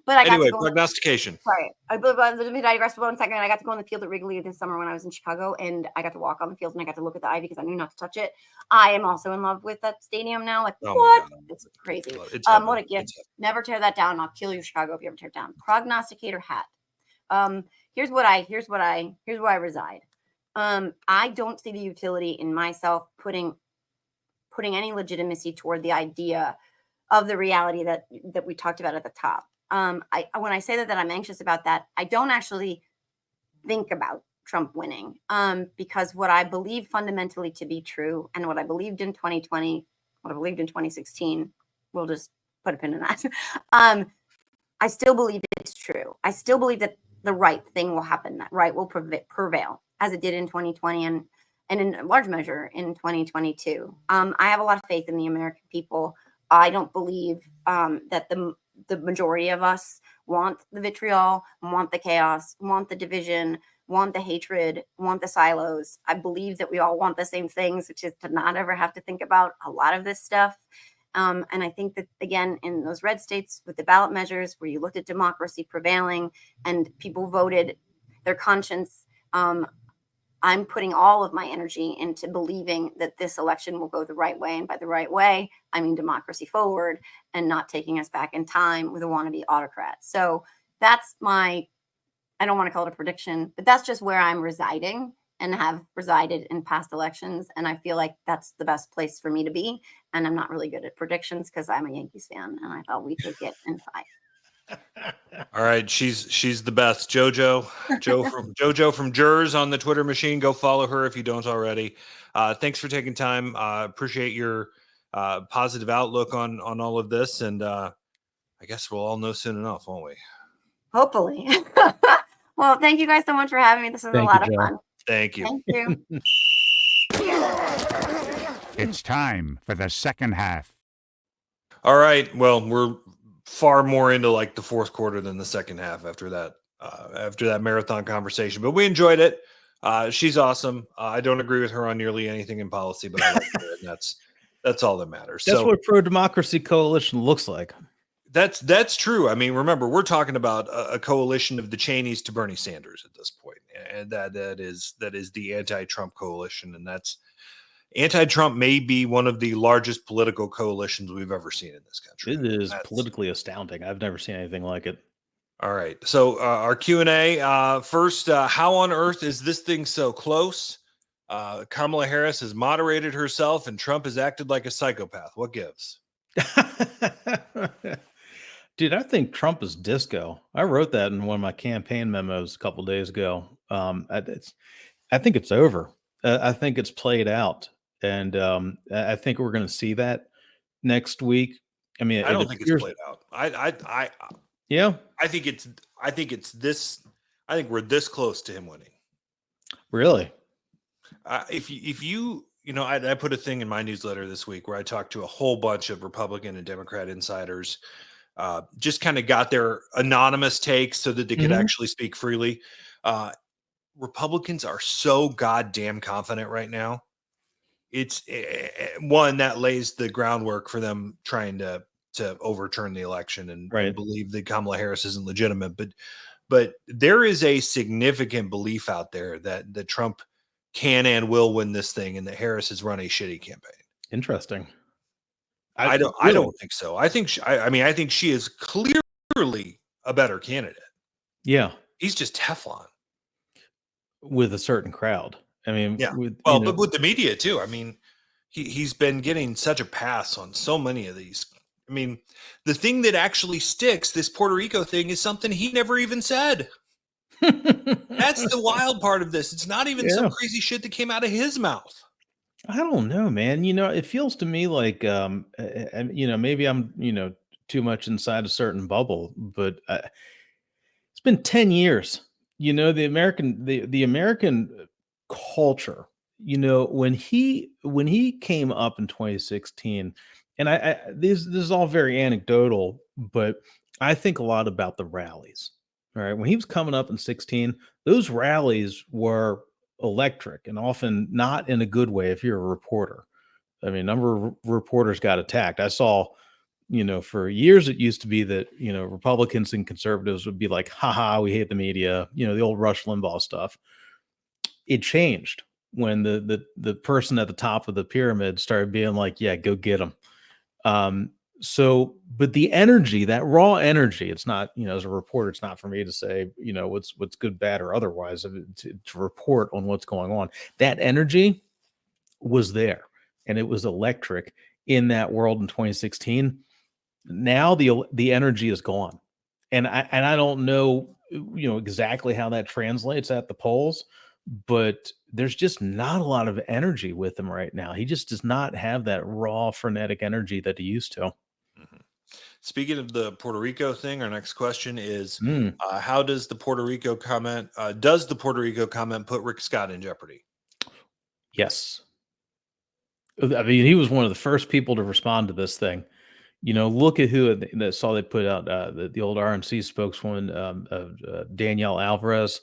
but I got anyway, to go prognostication. Sorry, let me digress for 1 second. I got to go on the field at Wrigley this summer when I was in Chicago, and I got to walk on the field and I got to look at the ivy because I knew not to touch it. I am also in love with that stadium now. Like, what? It's crazy. What a gift! Never tear that down. I'll kill you, Chicago, if you ever tear it down. Prognosticator hat. Here's where I reside. I don't see the utility in myself putting any legitimacy toward the idea of the reality that we talked about at the top. When I say that I'm anxious about that, I don't actually think about Trump winning, because what I believe fundamentally to be true, and what I believed in 2020, what I believed in 2016, we'll just put a pin in that. I still believe it's true. I still believe that the right thing will happen, that right will prevail, as it did in 2020 and in large measure in 2022. I have a lot of faith in the American people. I don't believe that the majority of us want the vitriol, want the chaos, want the division, want the hatred, want the silos. I believe that we all want the same things, which is to not ever have to think about a lot of this stuff. And I think that, again, in those red states with the ballot measures where you looked at democracy prevailing and people voted their conscience, I'm putting all of my energy into believing that this election will go the right way. And by the right way, I mean democracy forward and not taking us back in time with a wannabe autocrat. So that's I don't want to call it a prediction, but that's just where I'm residing and have resided in past elections. And I feel like that's the best place for me to be. And I'm not really good at predictions because I'm a Yankees fan and I thought we'd take it in 5. All right, she's the best. JoJo from Jerz on the Twitter machine. Go follow her if you don't already. Thanks for taking time. Appreciate your positive outlook on all of this, and I guess we'll all know soon enough, won't we? Hopefully. Well, thank you guys so much for having me. This was a lot of fun. Thank you. Thank you. It's time for the second half. All right. Well, we're far more into like the fourth quarter than the second half after that marathon conversation, but we enjoyed it. She's awesome. I don't agree with her on nearly anything in policy, but I like her, and that's all that matters. That's what pro-democracy coalition looks like. That's true. I mean, remember, we're talking about a coalition of the Cheneys to Bernie Sanders at this point, and that is the anti-Trump coalition, and that's anti-Trump may be one of the largest political coalitions we've ever seen in this country. It is politically astounding. I've never seen anything like it. All right. So our Q&A first, how on earth is this thing so close? Kamala Harris has moderated herself and Trump has acted like a psychopath. What gives? Dude, I think Trump is disco. I wrote that in one of my campaign memos a couple of days ago. I think it's over. I think it's played out. And I think we're going to see that next week. I mean, I don't think it's played out. Yeah, I think we're this close to him winning. Really? If you I put a thing in my newsletter this week where I talked to a whole bunch of Republican and Democrat insiders, just kind of got their anonymous takes so that they could actually speak freely. Republicans are so goddamn confident right now. It's one that lays the groundwork for them trying to overturn the election and believe that Kamala Harris isn't legitimate. But there is a significant belief out there that Trump can and will win this thing, and that Harris has run a shitty campaign. Interesting. I don't think so. I think she is clearly a better candidate. Yeah, he's just Teflon with a certain crowd. I mean, yeah. But with the media too. I mean, he's been getting such a pass on so many of these. I mean, the thing that actually sticks, this Puerto Rico thing, is something he never even said. That's the wild part of this. It's not even some crazy shit that came out of his mouth. I don't know, man. It feels to me like, maybe I'm, too much inside a certain bubble, but it's been 10 years. The American culture, when he came up in 2016, and this is all very anecdotal, but I think a lot about the rallies. All right. When he was coming up in 16, those rallies were electric and often not in a good way if you're a reporter. I mean, a number of reporters got attacked. I saw, for years it used to be that, Republicans and conservatives would be like, haha, we hate the media, the old Rush Limbaugh stuff. It changed when the person at the top of the pyramid started being like, yeah, go get them. But the energy, that raw energy, it's not, as a reporter, it's not for me to say, what's good, bad, or otherwise, to report on what's going on. That energy was there and it was electric in that world in 2016. Now the energy is gone. And I don't know, exactly how that translates at the polls, but there's just not a lot of energy with him right now. He just does not have that raw, frenetic energy that he used to. Speaking of the Puerto Rico thing, our next question is, how does the Puerto Rico comment put Rick Scott in jeopardy? Yes. I mean, he was one of the first people to respond to this thing. look at who that saw they put out the old RNC spokeswoman Danielle Alvarez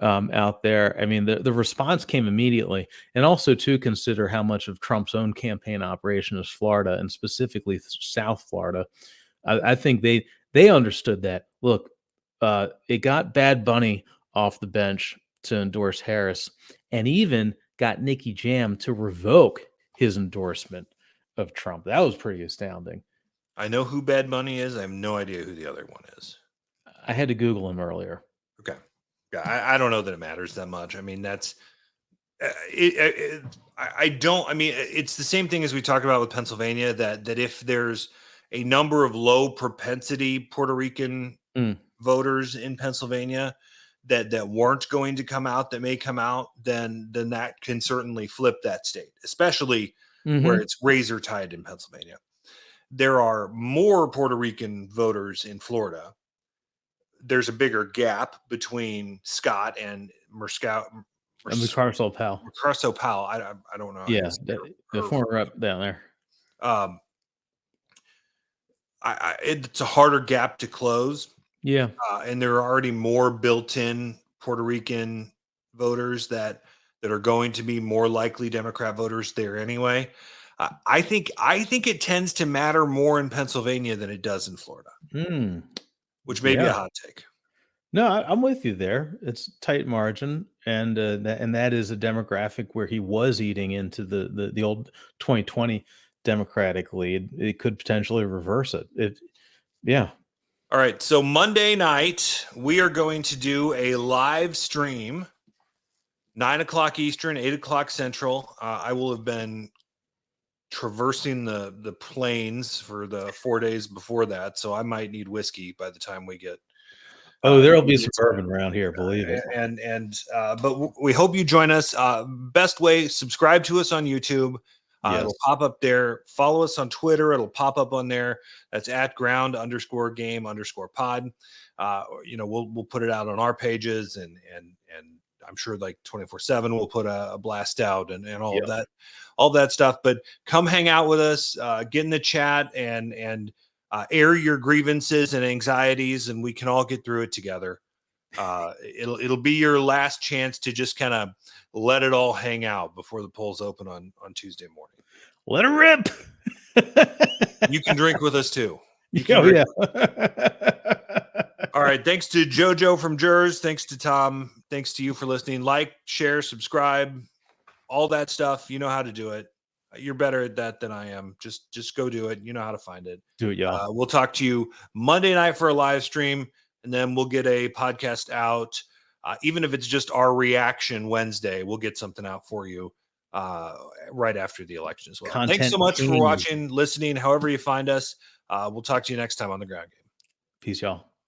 out there. I mean, the response came immediately, and also to consider how much of Trump's own campaign operation is Florida, and specifically South Florida. I think they understood that. Look, it got Bad Bunny off the bench to endorse Harris, and even got Nicky Jam to revoke his endorsement of Trump. That was pretty astounding. I know who Bad Bunny is. I have no idea who the other one is. I had to Google him earlier. Okay. Yeah, I don't know that it matters that much. I mean, that's I don't. I mean, it's the same thing as we talked about with Pennsylvania. That if there's a number of low propensity Puerto Rican voters in Pennsylvania that weren't going to come out, that may come out, then that can certainly flip that state, especially where it's razor tight in Pennsylvania. There are more Puerto Rican voters in Florida. There's a bigger gap between Scott and Murcaso Powell. Murcaso Powell. I don't know. Yeah, the former rep down there. It's a harder gap to close. Yeah. And there are already more built-in Puerto Rican voters that are going to be more likely Democrat voters there anyway. I think it tends to matter more in Pennsylvania than it does in Florida, which may be a hot take. No, I'm with you there. It's tight margin, and that is a demographic where he was eating into the old 2020 Democratic lead. It could potentially reverse it. Yeah. All right. So Monday night, we are going to do a live stream, 9:00 Eastern, 8:00 Central. I will have been traversing the plains for the 4 days before that, so I might need whiskey by the time we get. There'll be some bourbon around here, believe it. But we hope you join us. Best way, subscribe to us on YouTube. Yes. It'll pop up there. Follow us on Twitter. It'll pop up on there. That's @ground_game_pod. We'll put it out on our pages, and I'm sure like 24/7 we'll put a blast out and all that stuff. But come hang out with us, get in the chat, and air your grievances and anxieties, and we can all get through it together. It'll be your last chance to just kind of let it all hang out before the polls open on Tuesday morning. Let it rip. You can drink with us too. Yeah. All right. Thanks to JoJo from Jerz. Thanks to Tom. Thanks to you for listening. Like, share, subscribe, all that stuff. You know how to do it. You're better at that than I am. Just go do it. You know how to find it. Do it, y'all. We'll talk to you Monday night for a live stream, and then we'll get a podcast out. Even if it's just our reaction Wednesday, we'll get something out for you right after the election as well. Thanks so much for watching, listening, however you find us. We'll talk to you next time on The Ground Game. Peace, y'all.